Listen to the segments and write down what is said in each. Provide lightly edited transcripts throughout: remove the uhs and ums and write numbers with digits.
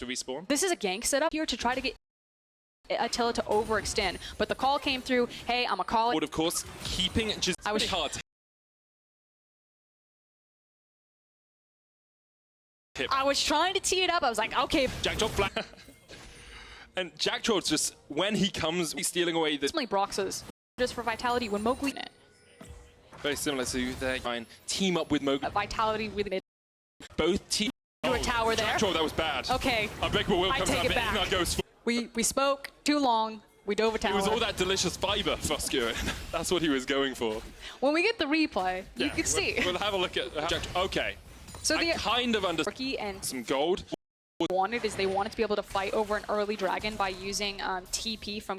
to respawn. This is a gank setup here to try to get Attila to overextend, but the call came through. Hey, I'm a call. Of course, keeping just really hard. I was trying to tee it up. I was like, okay. Jackdaw flat. And Jackdaw just, when he comes, he's stealing away this. Brox's just for Vitality when Mowgli. Very similar to their team up with Mowgli. Vitality with mid. Both teams. A tower there. Jackdaw, that was bad. Okay. Unbreakable Will comes take out, it back. but goes. We spoke too long. We dove a tower. It was all that delicious fiber for skewing. That's what he was going for. When we get the replay, you can see. We'll have a look at Jackdaw. Okay. So I kind of understand. And some gold. Wanted is they wanted to be able to fight over an early dragon by using TP from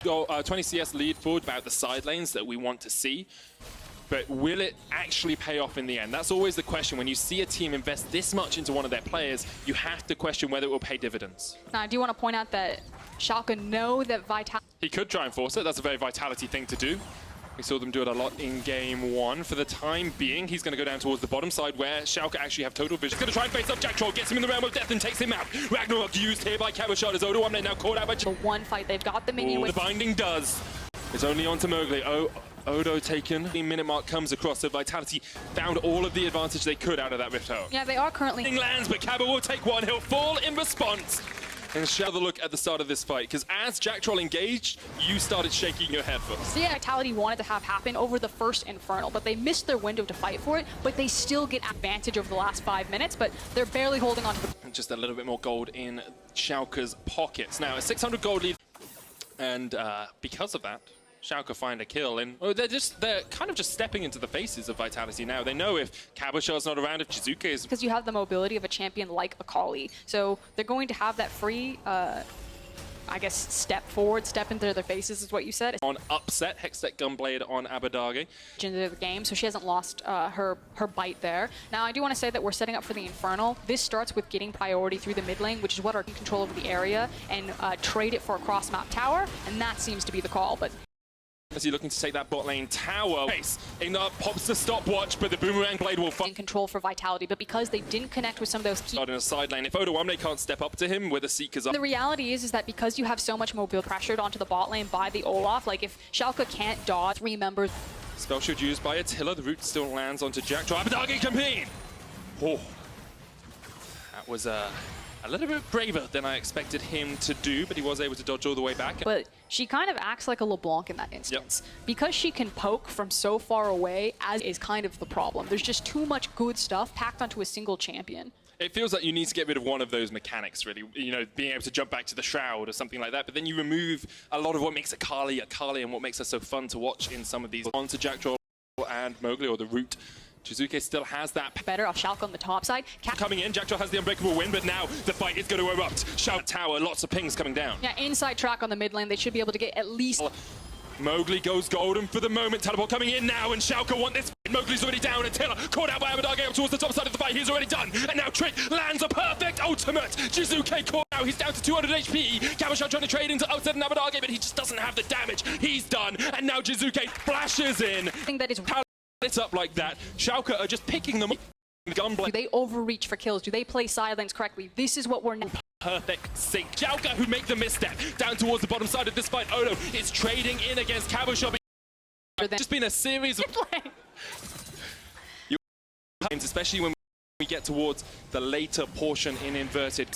20 CS lead forward about the side lanes that we want to see. But will it actually pay off in the end? That's always the question. When you see a team invest this much into one of their players, you have to question whether it will pay dividends. Now, I do want to point out that Schalke know that Vitality... He could try and force it. That's a very Vitality thing to do. We saw them do it a lot in game one. For the time being, he's going to go down towards the bottom side where Schalke actually have total vision. He's going to try and face up Jackdaw, gets him in the realm of death and takes him out. Ragnarok used here by Cabochard as Odo now caught out by... The one fight, they've got the minion with... The binding does. It's only on to Mowgli. Odo taken. The minute mark comes across, so Vitality found all of the advantage they could out of that Rift Home. Yeah, they are currently... Lands, but Cabo will take one. He'll fall in response. And share the look at the start of this fight, because as Jackdaw engaged, you started shaking your head first. Yeah, Vitality wanted to have happen over the first Infernal, but they missed their window to fight for it, but they still get advantage over the last 5 minutes, but they're barely holding on to the... Just a little bit more gold in Schalke's pockets. Now, a 600 gold lead, and because of that, Schalke find a kill, and they're kind of just stepping into the faces of Vitality now. They know if Cabochard's not around, if Jizuke is... Because you have the mobility of a champion like Akali, so they're going to have that free, I guess, step forward, step into their faces is what you said. On upset, Hextech Gunblade on Abadage. Into the game, so she hasn't lost her bite there. Now, I do want to say that we're setting up for the Infernal. This starts with getting priority through the mid lane, which is what our control over the area, and trade it for a cross-map tower, and that seems to be the call, but... As he's looking to take that bot lane tower. Pops the stopwatch, but the boomerang blade will in control for Vitality, but because they didn't connect with some of those key... in a side lane. If Odo can't step up to him with the Seekers up... The reality is that because you have so much mobility pressured onto the bot lane by the Olaf, like if Schalke can't dodge 3 members... Spell shield used by Attila. The root still lands onto Jackdaw. Abadage compete! Oh. That was a little bit braver than I expected him to do, but he was able to dodge all the way back. But she kind of acts like a LeBlanc in that instance. Yep. Because she can poke from so far away, as is kind of the problem. There's just too much good stuff packed onto a single champion. It feels like you need to get rid of one of those mechanics, really. You know, being able to jump back to the Shroud or something like that. But then you remove a lot of what makes Akali and what makes her so fun to watch in some of these. Onto Jackdaw and Mowgli, or the root. Jizuke still has that. Better off Schalke on the top side. Coming in, Jackdaw has the unbreakable win, but now the fight is going to erupt. Shout tower, lots of pings coming down. Yeah, inside track on the mid lane. They should be able to get at least... Mowgli goes golden for the moment. Teleport coming in now, and Schalke want this. Mowgli's already down, and Taylor caught out by Abadage up towards the top side of the fight. He's already done, and now Trick lands a perfect ultimate. Jizuke caught out. He's down to 200 HP. Cabochard trying to trade into outside and Abadage, but he just doesn't have the damage. He's done, and now Jizuke flashes in. I think that is... It's up like that. Schalke are just picking them up. Do they overreach for kills? Do they play side lanes correctly? This is what we're... Perfect sync. Schalke, who make the misstep down towards the bottom side of this fight. Odo is trading in against Cabochard. Just been a series of... Especially when we get towards the later portion in inverted.